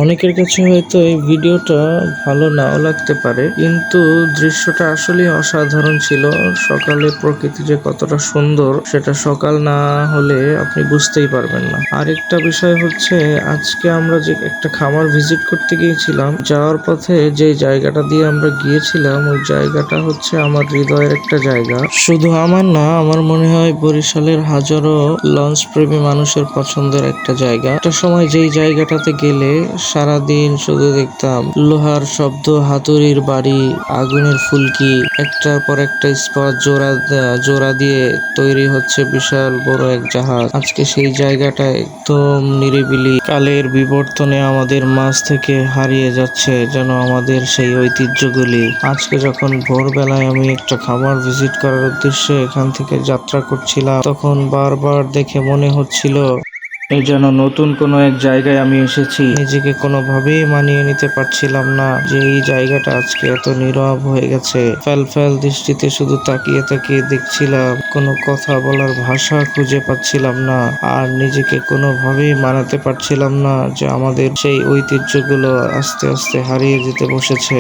অনেকের কাছে হয়তো এই ভিডিওটা ভালো নাও লাগতে পারে, কিন্তু দৃশ্যটা আসলেই অসাধারণ ছিল। সকালে প্রকৃতি যে কতটা সুন্দর সেটা সকাল না হলে আপনি বুঝতেই পারবেন না। আরেকটা বিষয় হচ্ছে, আজকে আমরা যে একটা খামার ভিজিট করতে গিয়েছিলাম, যাওয়ার পথে যে জায়গাটা দিয়ে আমরা গিয়েছিলাম ওই জায়গাটা হচ্ছে আমার হৃদয়ের একটা জায়গা। শুধু আমার না, আমার মনে হয় বরিশালের হাজারো লঞ্চ প্রেমী মানুষের পছন্দের একটা জায়গা। একটা সময় যেই জায়গাটাতে গেলে সারাদিন শুধু দেখতাম লোহার শব্দ, হাতুড়ির বাড়ি, আগুনের ফুলকি, একটার পর একটা স্পট জোড়া জোড়া দিয়ে তৈরি হচ্ছে বিশাল বড় এক জাহাজ। আজকে সেই জায়গাটা একদম নিরিবিলি, কালের বিবর্তনে আমাদের মাঝ থেকে হারিয়ে যাচ্ছে যেন আমাদের সেই ঐতিহ্যগুলি। আজকে যখন ভোরবেলায় আমি একটা খামার ভিজিট করার উদ্দেশ্যে এখান থেকে যাত্রা করছিলাম, তখন বারবার দেখে মনে হচ্ছিল এই যেন নতুন কোনো এক জায়গায় আমি এসেছি। নিজেকে কোনোভাবেই মানিয়ে নিতে পারছিলাম না যে এই জায়গাটা আজকে এত নীরব হয়ে গেছে। ফ্যাল ফ্যাল দৃষ্টিতে শুধু তাকিয়ে তাকিয়ে দেখছিলাম, কোনো কথা বলার ভাষা খুঁজে পাচ্ছিলাম না, আর নিজেকে কোনোভাবেই মানাতে পারছিলাম না যে আমাদের সেই ঐতিহ্যগুলো আস্তে আস্তে হারিয়ে যেতে বসেছে।